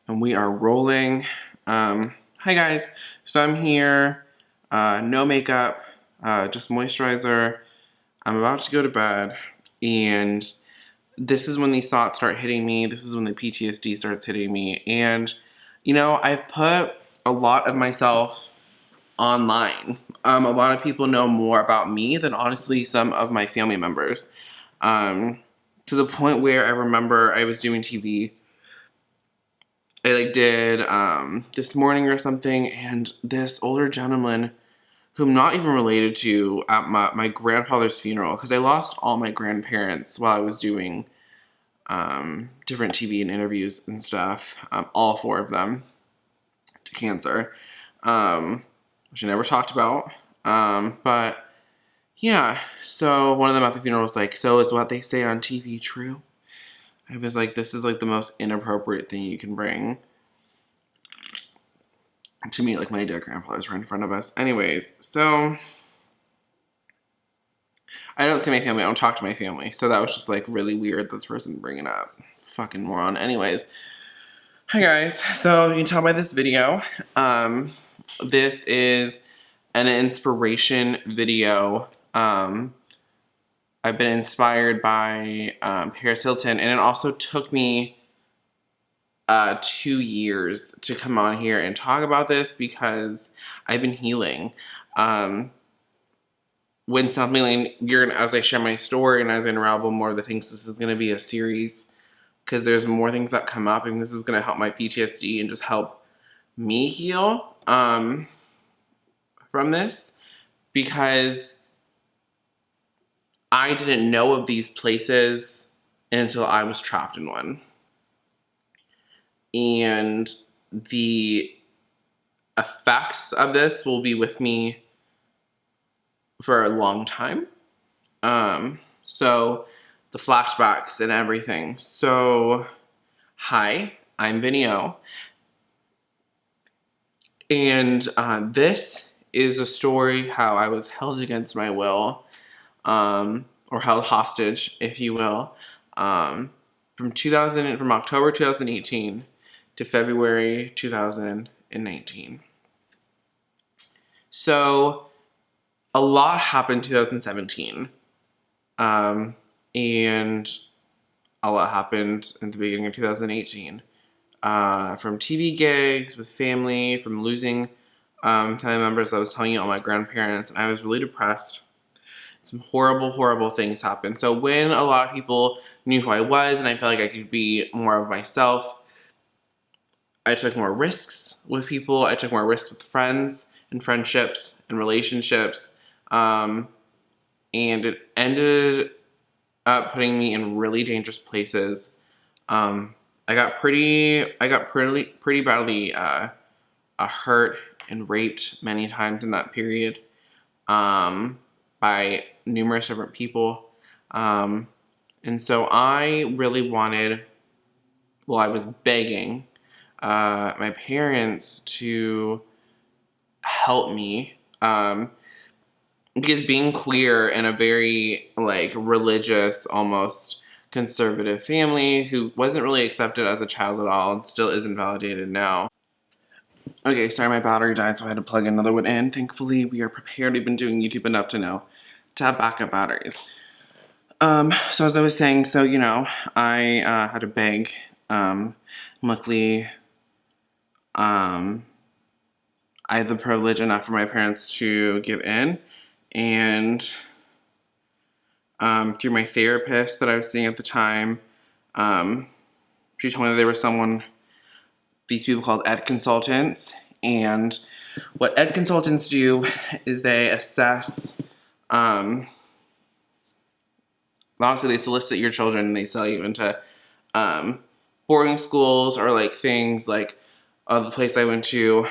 And we are rolling. Hi guys. So I'm here, no makeup, just moisturizer. I'm about to go to bed, and this is when these thoughts start hitting me. This is when the PTSD starts hitting me. And, you know, I've put a lot of myself online. A lot of people know more about me than honestly some of my family members. To the point where I remember I was doing TV. I did this morning or something, and this older gentleman who I'm not even related to at my grandfather's funeral, because I lost all my grandparents while I was doing different TV and interviews and stuff, all four of them, to cancer, which I never talked about. But yeah, so one of them at the funeral was like, "So is what they say on TV true?" I was like, "This is like the most inappropriate thing you can bring to me." Like, my dead grandfathers were in front of us. Anyways, so I don't see my family. I don't talk to my family. So that was just like really weird, this person bringing up. Fucking moron. Anyways, hi guys. So you can tell by this video, this is an inspiration video. I've been inspired by Paris Hilton, and it also took me 2 years to come on here and talk about this because I've been healing. When something like as I share my story and as I unravel more of the things, this is going to be a series because there's more things that come up, and this is going to help my PTSD and just help me heal from this, because I didn't know of these places until I was trapped in one. And the effects of this will be with me for a long time. So the flashbacks and everything. So, hi, I'm Vinnyohh. And this is a story how I was held against my will, or held hostage, if you will, from October 2018 to February 2019. So a lot happened in 2017, and a lot happened in the beginning of 2018. From TV gigs with family, from losing family members. I was telling you, all my grandparents, and I was really depressed. Some horrible, horrible things happened. So when a lot of people knew who I was and I felt like I could be more of myself, I took more risks with people. I took more risks with friends and friendships and relationships. And it ended up putting me in really dangerous places. I got pretty badly hurt and raped many times in that period by numerous different people. And so I really wanted, I was begging my parents to help me, because being queer in a very religious, almost conservative family who wasn't really accepted as a child at all and still isn't validated now. Okay, sorry, my battery died, so I had to plug another one in. Thankfully, we are prepared. We've been doing YouTube enough to know to have backup batteries. So as I was saying, I had to beg. Luckily, I had the privilege enough for my parents to give in, and through my therapist that I was seeing at the time, she told me that there was these people called ed consultants, and what ed consultants do is they assess, honestly, they solicit your children and they sell you into boarding schools or things like the place I went to.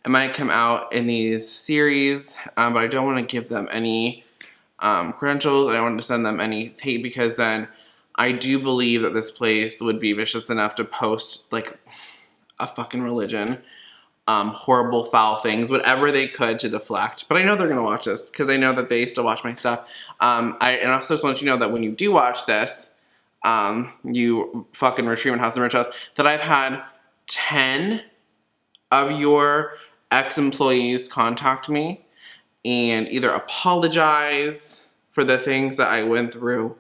It might come out in these series, but I don't want to give them any credentials. I don't want to send them any hate, because then I do believe that this place would be vicious enough to post a fucking religion, horrible, foul things, whatever they could to deflect. But I know they're gonna watch this because I know that they still watch my stuff. And I also just want you to know that when you do watch this, you fucking retreatment house and rich house, that I've had 10 of your ex-employees contact me and either apologize for the things that I went through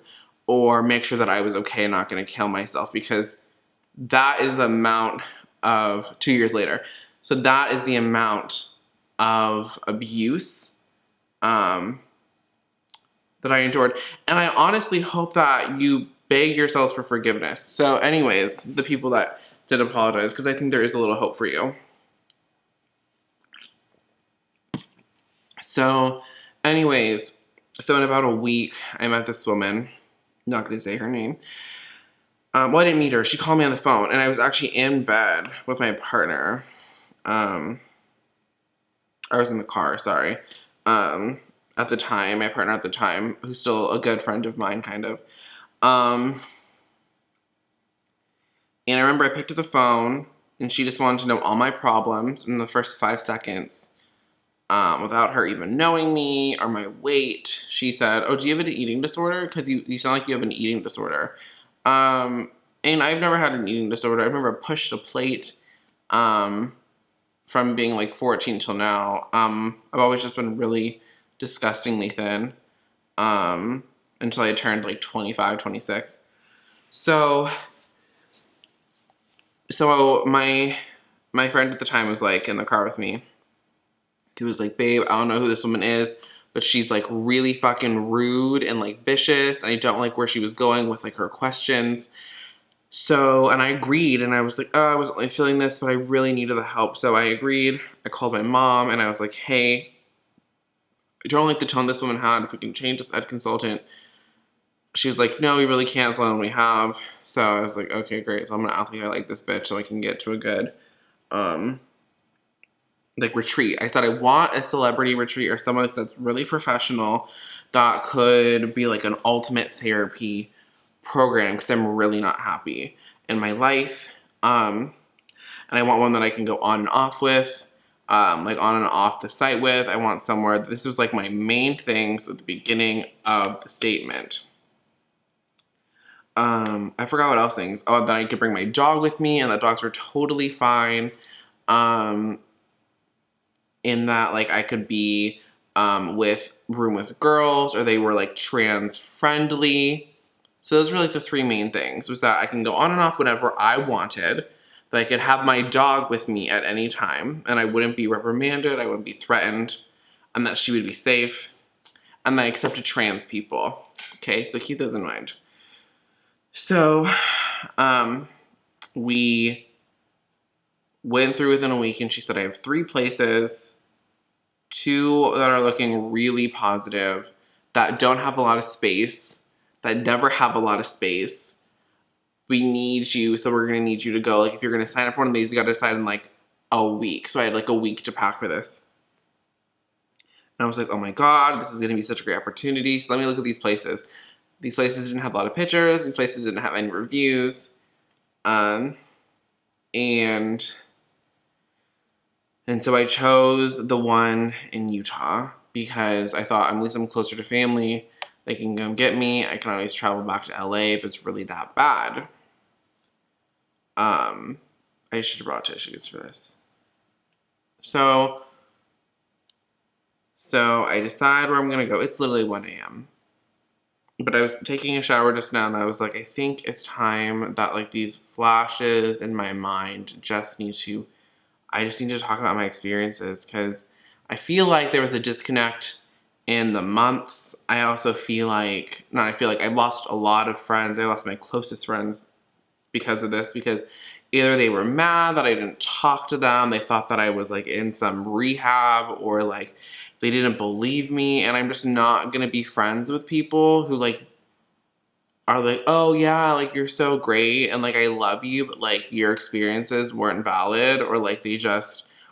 or make sure that I was okay and not going to kill myself, because that is the amount of 2 years later. So that is the amount of abuse that I endured. And I honestly hope that you beg yourselves for forgiveness. So anyways, the people that did apologize, because I think there is a little hope for you. So anyways, so in about a week, I met this woman. Not going to say her name. Well, I didn't meet her. She called me on the phone, and I was actually in bed with my partner. I was in the car, sorry. At the time, my partner at the time, who's still a good friend of mine, kind of. And I remember I picked up the phone, and she just wanted to know all my problems in the first 5 seconds. Without her even knowing me or my weight, she said, "Oh, do you have an eating disorder? Because you sound like you have an eating disorder." And I've never had an eating disorder. I've never pushed a plate from being like 14 till now. I've always just been really disgustingly thin until I turned like 25, 26. So my friend at the time was like in the car with me. He was like, "Babe, I don't know who this woman is, but she's like really fucking rude and like vicious, and I don't like where she was going with like her questions." So, and I agreed, and I was like, "Oh, I wasn't really feeling this, but I really needed the help." So I agreed. I called my mom, and I was like, "Hey, I don't like the tone this woman had. If we can change this ed consultant." She was like, "No, we really can't. It's the only one we have." So I was like, "Okay, great. So I'm gonna act like I like this bitch so I can get to a good, like retreat." I said I want a celebrity retreat or someone that's really professional that could be like an ultimate therapy program, because I'm really not happy in my life. And I want one that I can go on and off with, like on and off the site with. I want somewhere, this was like my main things at the beginning of the statement. I forgot what else things. Oh, that I could bring my dog with me, and the dogs were totally fine. In that, like, I could be with room with girls, or they were like trans friendly. So those were like the 3 main things, was that I can go on and off whenever I wanted, that I could have my dog with me at any time, and I wouldn't be reprimanded, I wouldn't be threatened, and that she would be safe, and that I accepted trans people. Okay, so keep those in mind. So, we went through within a week, and she said, "I have 3 places, 2 that are looking really positive, that don't have a lot of space, that never have a lot of space. We need you, so we're gonna need you to go. Like, if you're gonna sign up for one of these, you gotta decide in like a week." So I had like a week to pack for this. And I was like, "Oh my God, this is gonna be such a great opportunity. So let me look at these places." These places didn't have a lot of pictures. These places didn't have any reviews. And so I chose the one in Utah because I thought, at least I'm closer to family. They can come get me. I can always travel back to LA if it's really that bad. I should have brought tissues for this. So I decide where I'm gonna go. It's literally 1 a.m. But I was taking a shower just now, and I was like, I think it's time that like these flashes in my mind I just need to talk about my experiences, because I feel like there was a disconnect in the months. I also feel like, I lost a lot of friends. I lost my closest friends because of this, because either they were mad that I didn't talk to them, they thought that I was like in some rehab, or like they didn't believe me, and I'm just not gonna be friends with people who like are like, "Oh yeah, like you're so great and like I love you, but like your experiences weren't valid, or like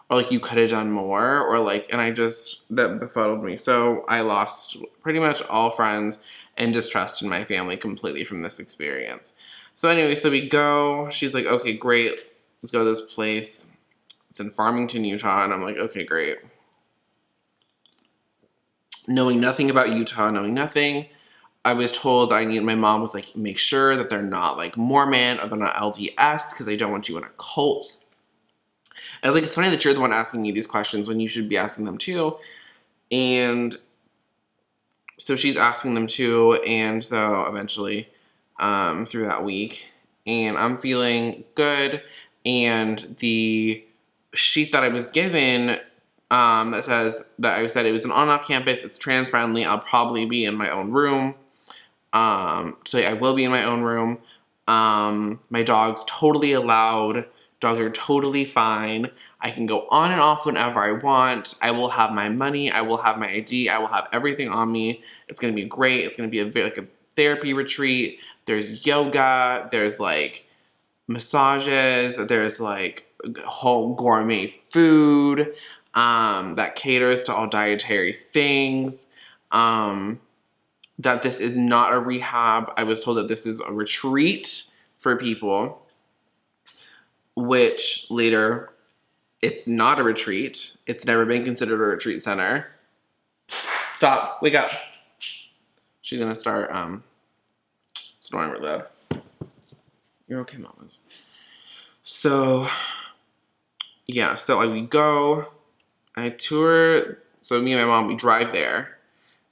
or like you could have done more," or like, and that befuddled me. So I lost pretty much all friends and distrust in my family completely from this experience. So anyway, so we go. She's like, "Okay, great. Let's go to this place. It's in Farmington, Utah." And I'm like, "Okay, great." Knowing nothing about Utah, knowing nothing. I was told that my mom was like, make sure that they're not like Mormon or they're not LDS because they don't want you in a cult. I was like, it's funny that you're the one asking me these questions when you should be asking them too. And so she's asking them too. And so eventually, through that week, and I'm feeling good. And the sheet that I was given, that says that I said it was an on-off campus, it's trans friendly, I'll probably be in my own room. So I will be in my own room. My dog's totally allowed. Dogs are totally fine. I can go on and off whenever I want. I will have my money. I will have my ID. I will have everything on me. It's going to be great. It's going to be like a therapy retreat. There's yoga. There's like massages. There's like whole gourmet food, that caters to all dietary things. That this is not a rehab. I was told that this is a retreat for people, which later, it's not a retreat. It's never been considered a retreat center. Stop. Wake up. She's going to start snoring really loud. You're okay, mamas. So, yeah. So we go. I tour. So me and my mom, we drive there.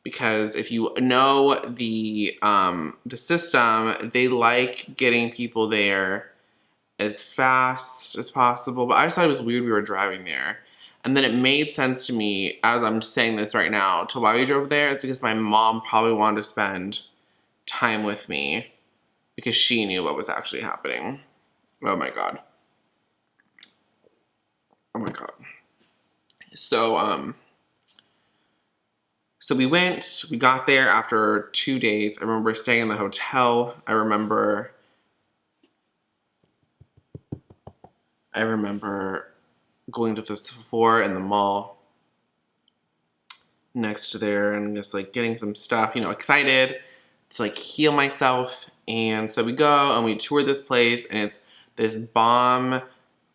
Because if you know the system, they like getting people there as fast as possible. But I just thought it was weird we were driving there. And then it made sense to me, as I'm saying this right now, to why we drove there. It's because my mom probably wanted to spend time with me because she knew what was actually happening. Oh my God. Oh my God. So we got there after 2 days. I remember staying in the hotel. I remember going to the Sephora in the mall next to there and just like getting some stuff, excited to like heal myself. And so we go and we tour this place, and it's this bomb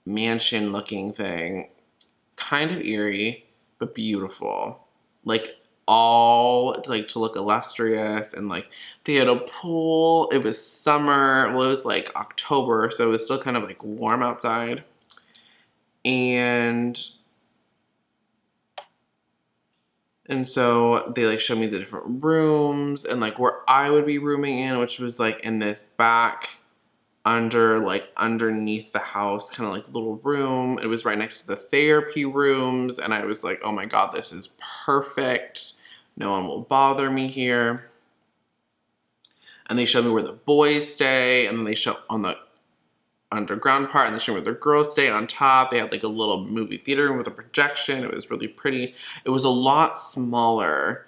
mansion looking thing, kind of eerie, but beautiful. Like all like to look illustrious, and like they had a pool. It was summer. Well, it was like October, so it was still kind of like warm outside. And so they like showed me the different rooms and like where I would be rooming in, which was like in this back underneath the house, kind of like little room. It was right next to the therapy rooms, and I was like, oh my God, this is perfect. No one will bother me here. And they showed me where the boys stay, and then they show on the underground part, and they showed me where the girls stay on top. They had like a little movie theater room with a projection. It was really pretty. It was a lot smaller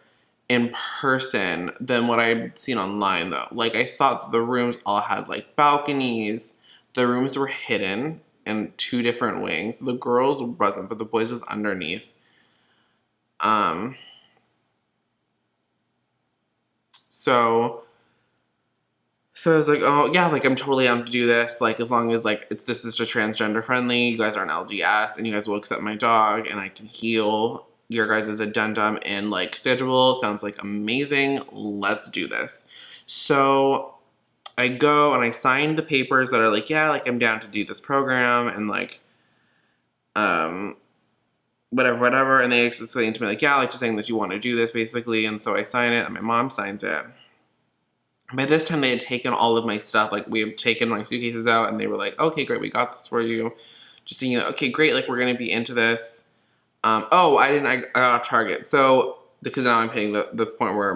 in person than what I'd seen online though. Like I thought the rooms all had like balconies. The rooms were hidden in 2 different wings. The girls wasn't, but the boys was underneath. So I was like, oh yeah, like I'm totally down to do this. Like as long as like this is just transgender friendly, you guys aren't LDS, and you guys will accept my dog, and I can heal your guys' addendum and like schedule. Sounds like amazing. Let's do this. So I go and I sign the papers that are like, yeah, like I'm down to do this program, and like whatever. And they explain to me like, yeah, like just saying that you want to do this basically. And so I sign it, and my mom signs it. By this time, they had taken all of my stuff. Like, we had taken my suitcases out, and they were like, okay, great, we got this for you. Just so you know, okay, great, like, we're going to be into this. I got off Target. So, because now I'm hitting the point where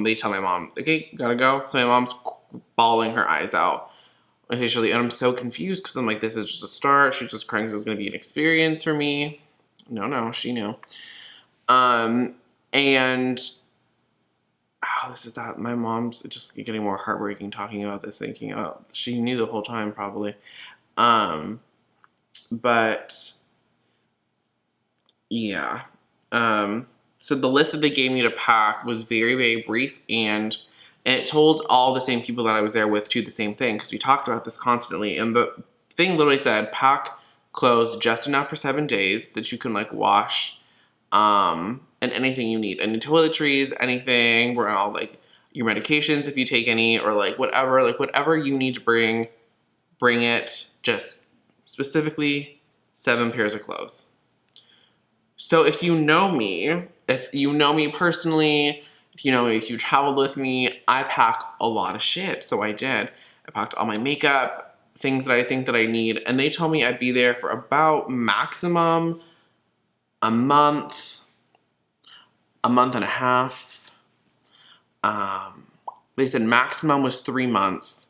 they tell my mom, okay, gotta go. So my mom's bawling her eyes out officially, and I'm so confused because I'm like, this is just a start. She's just crying because it's going to be an experience for me. No, she knew. And... oh, this is that. My mom's just getting more heartbreaking talking about this, thinking, oh, she knew the whole time probably. But yeah. So the list that they gave me to pack was very, very brief, and it told all the same people that I was there with to the same thing, because we talked about this constantly. And the thing literally said, pack clothes just enough for 7 days that you can like wash, and anything you need. Any toiletries, anything. We're all like, your medications if you take any, or like whatever you need to bring it. Just specifically 7 pairs of clothes. So if you know me personally, if you traveled with me, I pack a lot of shit. So I did. I packed all my makeup, things that I think that I need, and they told me I'd be there for about maximum a month and a half. They said maximum was 3 months,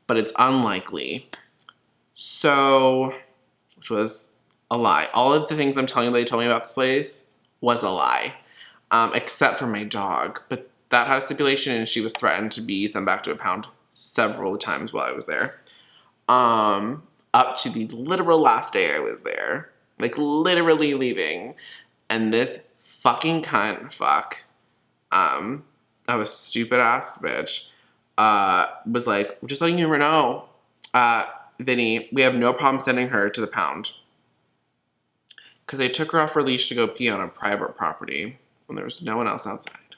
but it's unlikely. So, which was a lie. All of the things I'm telling you they told me about this place was a lie, except for my dog. But that had a stipulation, and she was threatened to be sent back to a pound several times while I was there. Up to the literal last day I was there. Like, literally leaving. And this fucking cunt, I was stupid ass bitch, was like, just letting you know, Vinny, we have no problem sending her to the pound. Because they took her off her leash to go pee on a private property when there was no one else outside.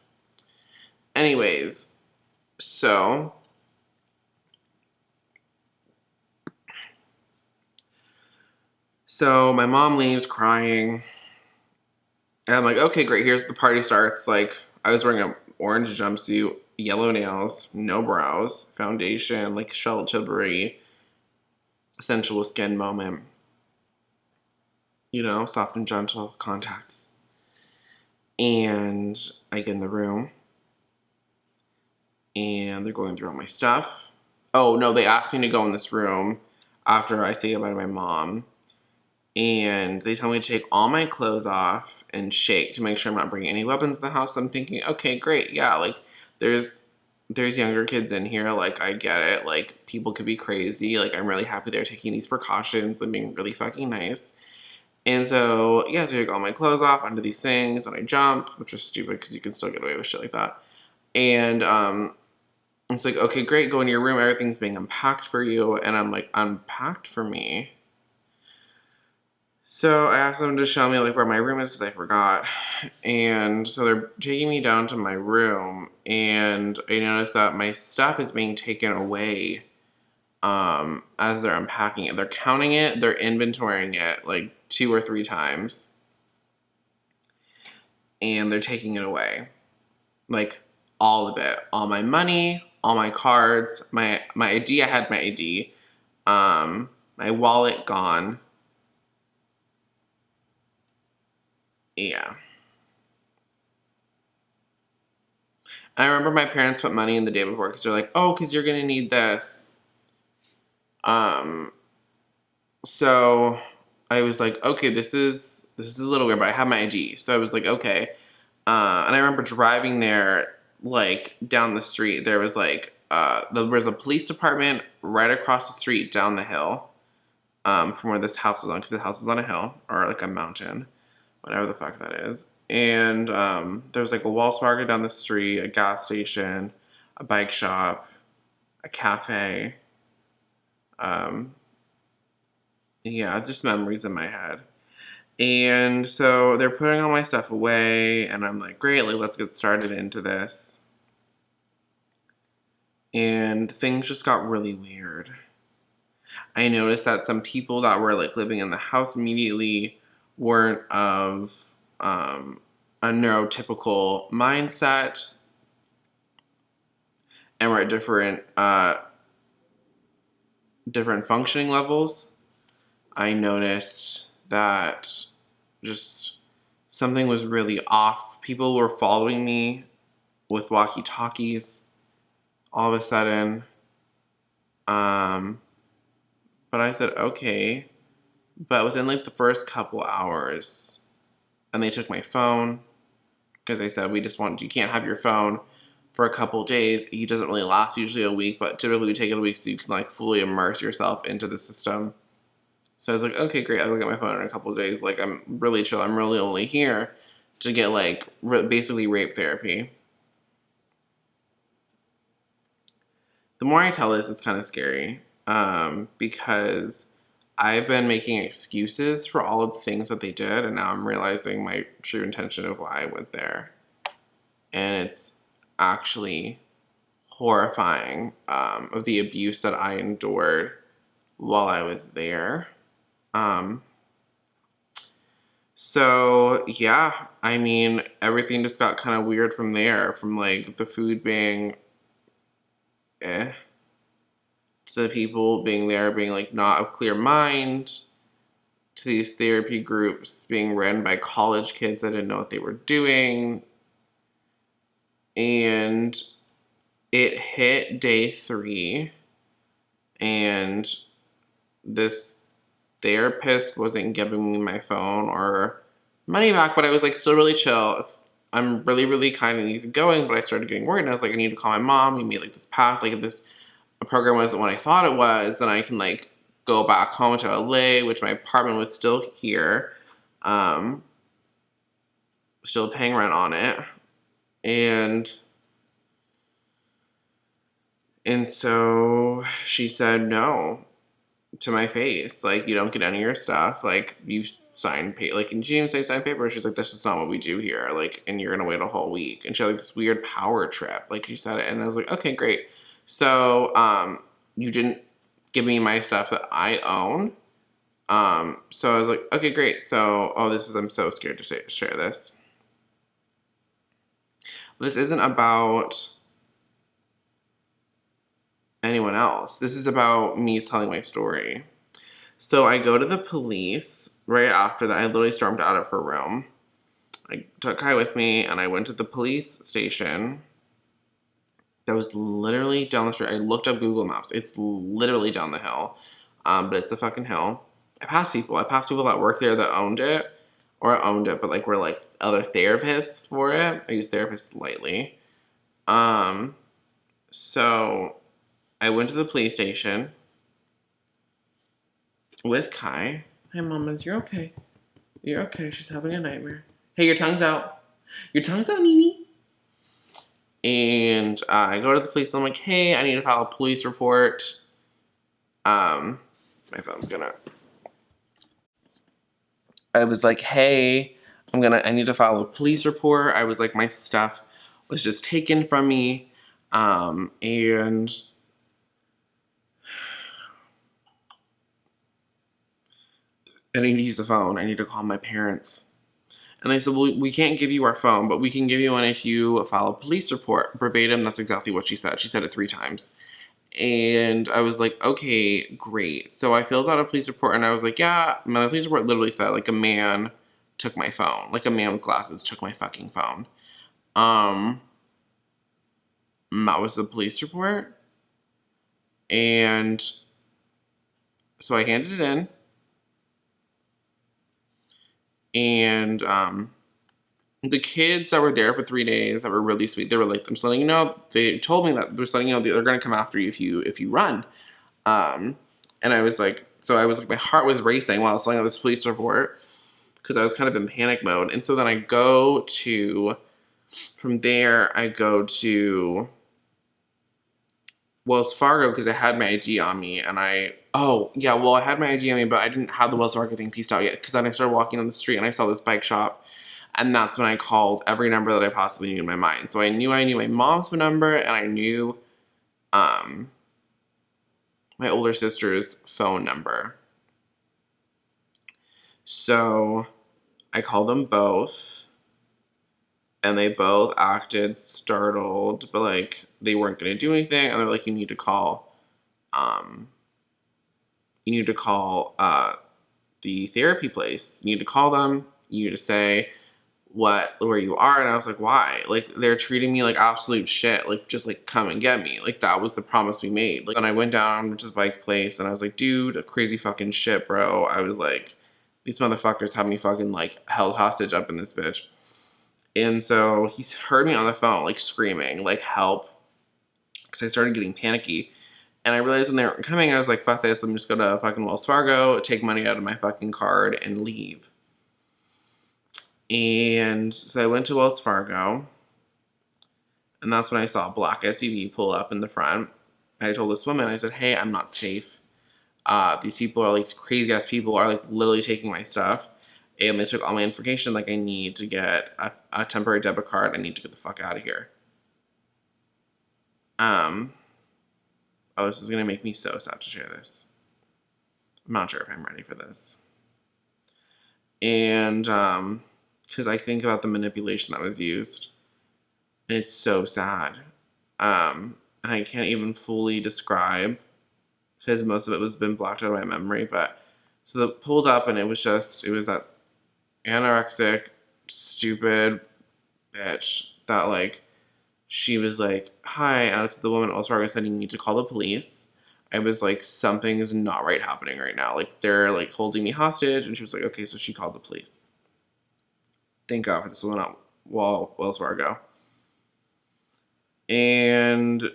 Anyways, so my mom leaves crying. And I'm like, okay, great, here's the party starts. Like, I was wearing an orange jumpsuit, yellow nails, no brows, foundation, like Charlotte Tilbury, sensual skin moment. Soft and gentle contacts. And I get in the room, and they're going through all my stuff. Oh, no, they asked me to go in this room after I say goodbye to my mom. And they tell me to take all my clothes off and shake to make sure I'm not bringing any weapons in the house. I'm thinking, okay, great. Yeah, like, there's younger kids in here. Like, I get it. Like, people could be crazy. Like, I'm really happy they're taking these precautions and being really fucking nice. And so, yeah, so I take all my clothes off under these things, and I jump, which is stupid because you can still get away with shit like that. And it's like, okay, great, go in your room. Everything's being unpacked for you. And I'm like, unpacked for me? So I asked them to show me like where my room is because I forgot. And so they're taking me down to my room, and I noticed that my stuff is being taken away as they're unpacking it. They're counting it, they're inventorying it like 2 or 3 times. And they're taking it away. Like, all of it. All my money, all my cards, my ID, I had my ID. My wallet gone. Yeah. And I remember my parents put money in the day before because they're like, oh, because you're going to need this. So I was like, okay, this is a little weird, but I have my ID. So I was like, okay. And I remember driving there, like, down the street. There was, like, there was a police department right across the street down the hill from where this house was on, because the house was on a hill, or, like, a mountain, whatever the fuck that is. And there was, like, a Wells Fargo down the street, a gas station, a bike shop, a cafe. Yeah, just memories in my head. And so they're putting all my stuff away, and I'm like, great, like, let's get started into this. And things just got really weird. I noticed that some people that were, like, living in the house immediately weren't of a neurotypical mindset, and were at different functioning levels. I noticed that just something was really off. People were following me with walkie-talkies all of a sudden. But I said, okay. But within like the first couple hours, and they took my phone, because they said, you can't have your phone for a couple days. It doesn't really last, usually a week, but typically we take it a week so you can like fully immerse yourself into the system. So I was like, okay, great, I'll go get my phone in a couple of days. Like, I'm really chill. I'm really only here to get, like, basically rape therapy. The more I tell this, it's kind of scary. Because I've been making excuses for all of the things that they did, and now I'm realizing my true intention of why I went there. And it's actually horrifying of the abuse that I endured while I was there. So yeah, I mean, everything just got kind of weird from there, from like the food being to the people being there being like not of clear mind, to these therapy groups being run by college kids that didn't know what they were doing. And it hit day 3, and this therapist wasn't giving me my phone or money back, but I was like still really chill. I'm really, really kind and easygoing, but I started getting worried, and I was like, I need to call my mom. We made like this path, like if this program wasn't what I thought it was, then I can like go back home to LA, which my apartment was still here, still paying rent on it, and so she said no to my face. Like, you don't get any of your stuff. Like, you sign pay. Like, and she didn't say sign paper. She's like, that's just not what we do here. Like, and you're gonna wait a whole week. And she had like this weird power trip. Like, she said it, and I was like, okay, great. So, you didn't give me my stuff that I own. So I was like, okay, great. So, I'm so scared to share this. This isn't about anyone else. This is about me telling my story. So I go to the police right after that. I literally stormed out of her room. I took Kai with me, and I went to the police station that was literally down the street. I looked up Google Maps. It's literally down the hill, but it's a fucking hill. I passed people that worked there that owned it, but like were like other therapists for it. I use therapists lightly. So I went to the police station with Kai. Hi, mamas, you're okay. You're okay. She's having a nightmare. Hey, your tongue's out. Your tongue's out, Nini. And I go to the police. I'm like, hey, I need to file a police report. My phone's gonna. I was like, hey, I need to file a police report. I was like, my stuff was just taken from me. And I need to use the phone. I need to call my parents. And they said, well, we can't give you our phone, but we can give you one if you file a police report. Verbatim, that's exactly what she said. She said it 3 times. And I was like, okay, great. So I filled out a police report, and I was like, yeah, my police report literally said, like, a man took my phone. Like, a man with glasses took my fucking phone. That was the police report. And so I handed it in. And the kids that were there for 3 days that were really sweet, they were like, I'm just letting you know, they told me that they're just letting you know they're going to come after you if you run. And I was like, my heart was racing while I was filling out this police report because I was kind of in panic mode. And so then from there, I go to Wells Fargo because I had my ID on me, and I had my ID on me, but I didn't have the Wells Fargo thing pieced out yet, because then I started walking on the street and I saw this bike shop, and that's when I called every number that I possibly knew in my mind. So I knew my mom's number, and I knew my older sister's phone number. So I called them both, and they both acted startled, but like they weren't going to do anything, and they're like, you need to call the therapy place. You need to call them. You need to say where you are. And I was like, why? Like, they're treating me like absolute shit. Like, just like come and get me. Like, that was the promise we made. Like, and I went down to the bike place, and I was like, dude, crazy fucking shit, bro. I was like, these motherfuckers have me fucking like held hostage up in this bitch. And so he heard me on the phone, like screaming, like help. Because I started getting panicky. And I realized when they weren't coming, I was like, fuck this, I'm just going to fucking Wells Fargo, take money out of my fucking card, and leave. And so I went to Wells Fargo, and that's when I saw a black SUV pull up in the front. I told this woman, I said, hey, I'm not safe. These people are like, crazy-ass people are like literally taking my stuff. And they took all my information, like I need to get a temporary debit card, I need to get the fuck out of here. Um, oh, this is gonna make me so sad to share this. I'm not sure if I'm ready for this. And because I think about the manipulation that was used, and it's so sad. And I can't even fully describe because most of it was been blocked out of my memory. But so it pulled up, and it was that anorexic, stupid bitch that like she was like, "Hi," I looked at the woman at Wells Fargo and said, "You need to call the police." I was like, "Something is not right happening right now. Like they're like holding me hostage." And she was like, "Okay," so she called the police. Thank God for this woman at Wells Fargo. And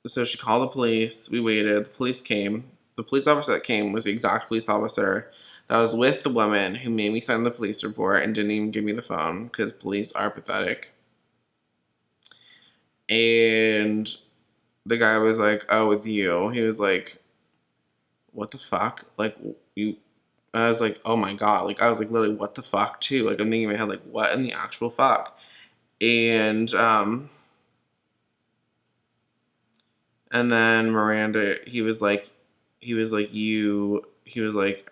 so she called the police. We waited. The police came. The police officer that came was the exact police officer that was with the woman who made me sign the police report and didn't even give me the phone because police are pathetic. And the guy was like, "Oh, it's you." He was like, "What the fuck?" Like, you. I was like, "Oh my God." Like, I was like, literally, "What the fuck?" too. Like, I'm thinking in my head, like, what in the actual fuck? And, and then Miranda, he was like, "Are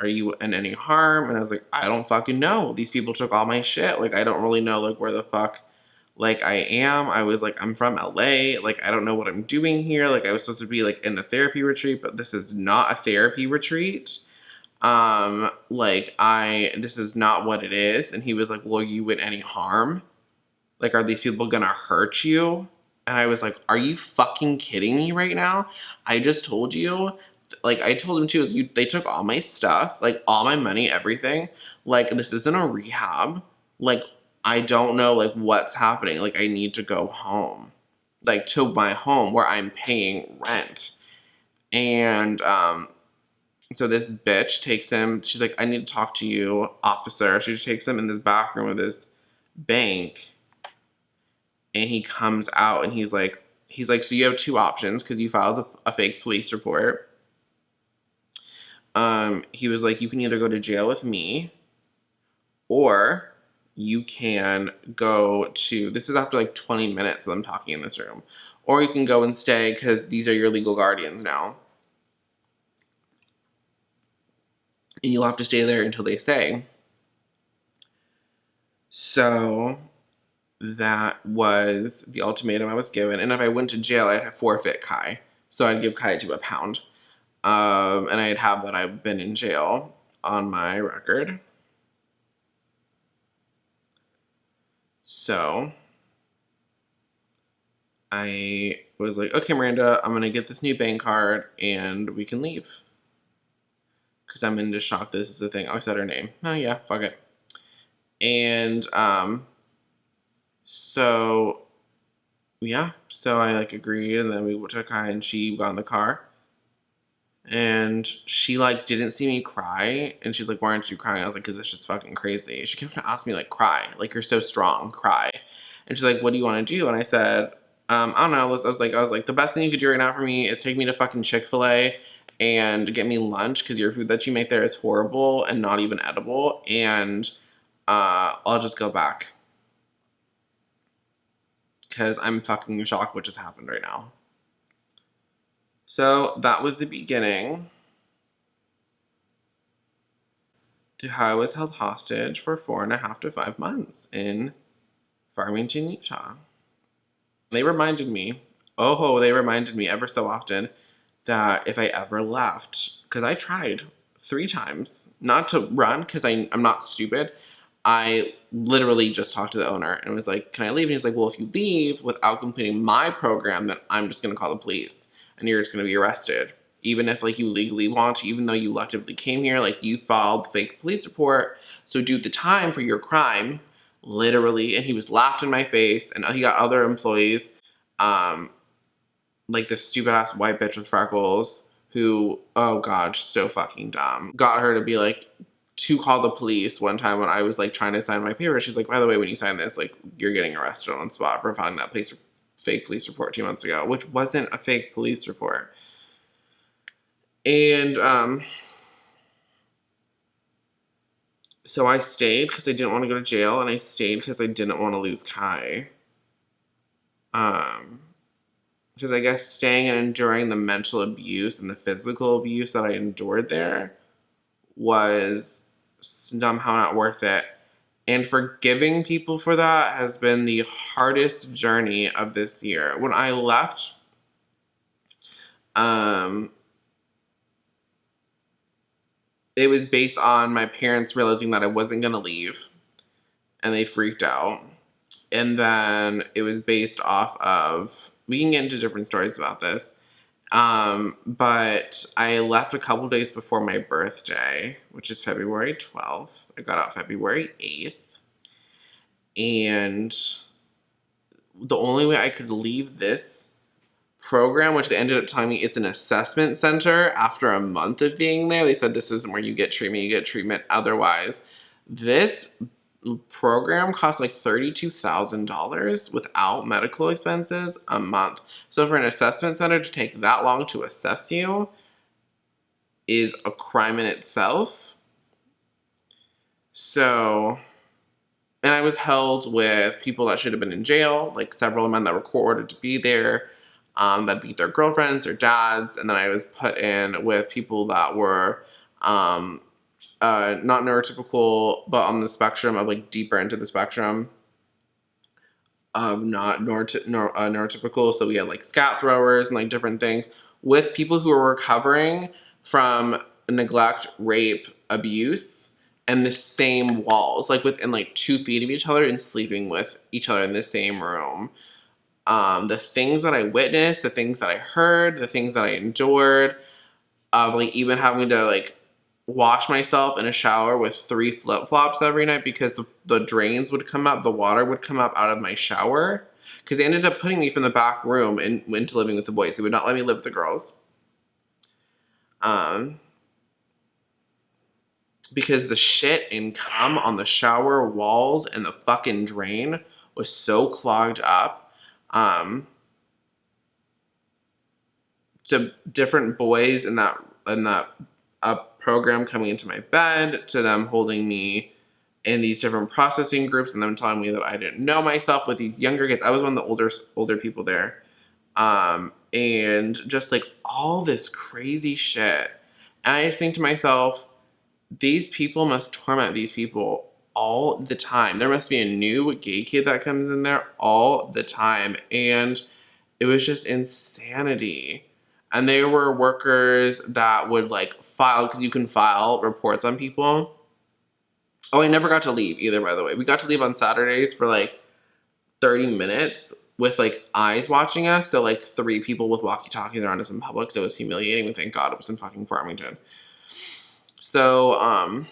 you in any harm?" And I was like, "I don't fucking know. These people took all my shit. Like, I don't really know, like, where the fuck, like, I am." I was like, "I'm from LA. Like, I don't know what I'm doing here. Like, I was supposed to be, like, in a therapy retreat, but this is not a therapy retreat. This is not what it is." And he was like, "Well, are you in any harm? Like, are these people gonna hurt you?" And I was like, "Are you fucking kidding me right now? I just told you." Like, I told him too, they took all my stuff, like all my money, everything. Like, this isn't a rehab. Like, I don't know, like, what's happening. Like, I need to go home, like, to my home where I'm paying rent. And so this bitch takes him. She's like, "I need to talk to you, officer." She just takes him in this back room of this bank. And he comes out and he's like, "So you have two options because you filed a fake police report." He was like, "You can either go to jail with me, or you can go to," this is after like 20 minutes of them talking in this room, "or you can go and stay because these are your legal guardians now. And you'll have to stay there until they say." So that was the ultimatum I was given. And if I went to jail, I'd have forfeit Kai. So I'd give Kai to a pound. And I'd have that I've been in jail on my record. So I was like, "Okay, Miranda, I'm going to get this new bank card and we can leave." Because I'm in shock this is the thing. Oh, I said her name. Oh, yeah, fuck it. And so, yeah. So I like agreed and then we took Kai and she got in the car. And she like didn't see me cry, and she's like, "Why aren't you crying?" I was like, "Cause it's just fucking crazy." She kept asking me like, "Cry, like you're so strong, cry." And she's like, "What do you want to do?" And I said, "I don't know." I was like, "The best thing you could do right now for me is take me to fucking Chick-fil-A and get me lunch because your food that you make there is horrible and not even edible, and I'll just go back because I'm fucking shocked what just happened right now." So that was the beginning to how I was held hostage for 4.5 to 5 months in Farmington, Utah. They reminded me ever so often that if I ever left, because I tried 3 times not to run because I'm not stupid. I literally just talked to the owner and was like, "Can I leave?" And he's like, "Well, if you leave without completing my program, then I'm just going to call the police and you're just going to be arrested. Even if like you legally want to, even though you electively came here, like you filed fake police report. So do the time for your crime." Literally. And he was laughed in my face and he got other employees, um, like this stupid ass white bitch with freckles who, oh god, so fucking dumb. Got her to be like, to call the police one time when I was like trying to sign my paper. She's like, "By the way, when you sign this, like you're getting arrested on the spot for filing that fake police report 2 months ago," which wasn't a fake police report. And so I stayed because I didn't want to go to jail, and I stayed because I didn't want to lose Kai. Because I guess staying and enduring the mental abuse and the physical abuse that I endured there was somehow not worth it. And forgiving people for that has been the hardest journey of this year. When I left, it was based on my parents realizing that I wasn't going to leave, and they freaked out. And then it was based off of, we can get into different stories about this, but I left a couple days before my birthday, which is February 12th. I got out February 8th. And the only way I could leave this program, which they ended up telling me it's an assessment center after a month of being there, they said this isn't where you get treatment otherwise. This program costs like $32,000 without medical expenses a month. So for an assessment center to take that long to assess you is a crime in itself. So, and I was held with people that should have been in jail, like several men that were court-ordered to be there, that beat their girlfriends or dads, and then I was put in with people that were not neurotypical, but on the spectrum of like deeper into the spectrum of not neurotypical. So we had like scat throwers and like different things with people who were recovering from neglect, rape, abuse, and the same walls, like within like 2 feet of each other and sleeping with each other in the same room. The things that I witnessed, the things that I heard, the things that I endured, of like even having to like wash myself in a shower with 3 flip-flops every night because the drains would come up, the water would come up out of my shower. Because they ended up putting me from the back room and into living with the boys. They would not let me live with the girls. Because the shit and cum on the shower walls and the fucking drain was so clogged up. To different boys in that program coming into my bed, to them holding me in these different processing groups, and them telling me that I didn't know myself with these younger kids. I was one of the older people there, and just like all this crazy shit. And I just think to myself, these people must torment these people all the time. There must be a new gay kid that comes in there all the time, and it was just insanity. And there were workers that would like file, because you can file reports on people. Oh, I never got to leave either, by the way. We got to leave on Saturdays for like 30 minutes with like eyes watching us. So like 3 people with walkie-talkies around us in public. So it was humiliating. And thank God it was in fucking Farmington. So,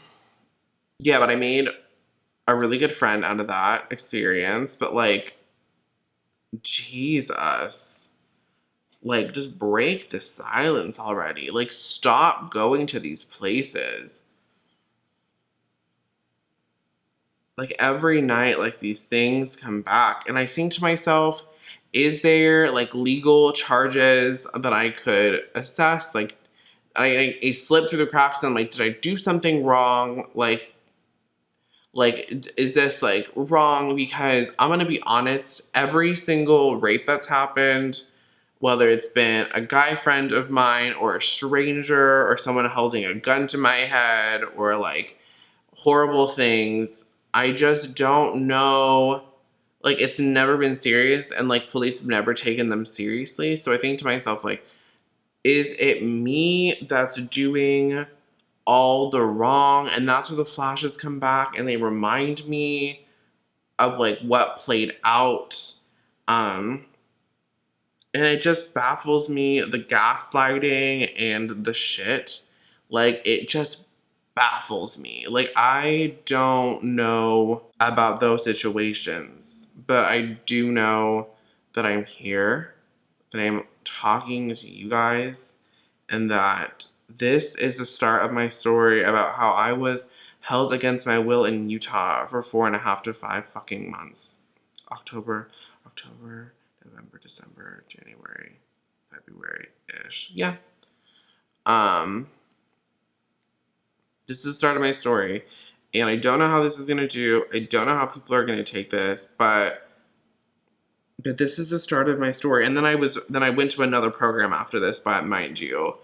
yeah, but I made a really good friend out of that experience. But like, Jesus. Like, just break the silence already. Like, stop going to these places. Like, every night, like, these things come back. And I think to myself, is there, like, legal charges that I could assess? Like, I slipped through the cracks and I'm like, did I do something wrong? Like, is this, like, wrong? Because I'm gonna be honest, every single rape that's happened, whether it's been a guy friend of mine or a stranger or someone holding a gun to my head or like horrible things, I just don't know. Like, it's never been serious, and like police have never taken them seriously. So I think to myself, like, is it me that's doing all the wrong? And that's where the flashes come back and they remind me of like what played out. And it just baffles me, the gaslighting and the shit. Like, it just baffles me. Like, I don't know about those situations, but I do know that I'm here, that I'm talking to you guys, and that this is the start of my story about how I was held against my will in Utah for 4.5 to 5 fucking months. October, November, December, January, February-ish. Yeah. This is the start of my story. And I don't know how this is going to do. I don't know how people are going to take this. But But this is the start of my story. And then I went to another program after this, but mind you,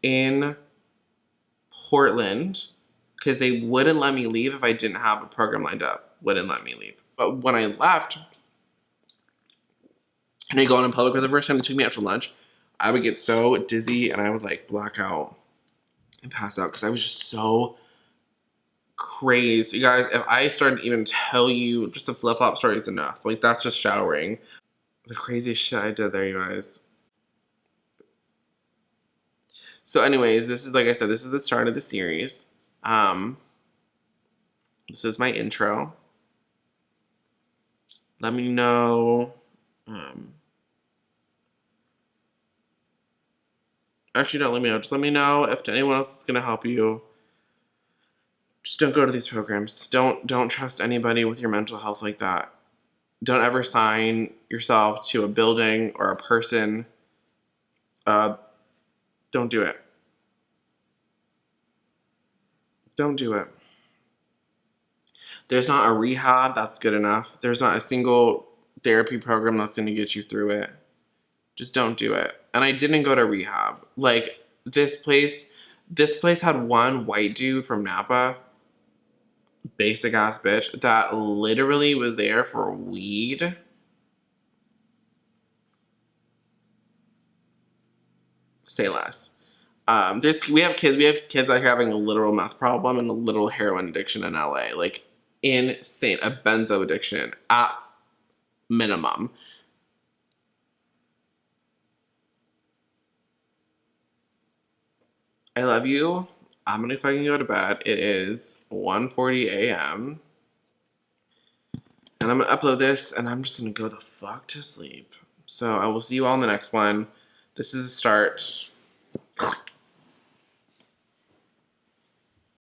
in Portland, because they wouldn't let me leave if I didn't have a program lined up. Wouldn't let me leave. But when I left, and I go out in public for the first time, they took me out to lunch. I would get so dizzy and I would like black out and pass out because I was just so crazed. You guys, if I started to even tell you just the flip flop story is enough. Like that's just showering. The craziest shit I did there, you guys. So, anyways, this is like I said, this is the start of the series. This is my intro. Let me know. Actually, don't let me know. Just let me know if anyone else is gonna help you. Just don't go to these programs. Don't trust anybody with your mental health like that. Don't ever sign yourself to a building or a person. Don't do it. Don't do it. There's not a rehab that's good enough. There's not a single therapy program that's going to get you through it. Just don't do it. And I didn't go to rehab. Like this place had one white dude from Napa, basic ass bitch, that literally was there for weed. Say less. We have kids that are having a literal meth problem and a literal heroin addiction in LA. Like insane. A benzo addiction at minimum. I love you. I'm gonna fucking go to bed. It is 1:40 a.m. And I'm gonna upload this and I'm just gonna go the fuck to sleep. So I will see you all in the next one. This is a start.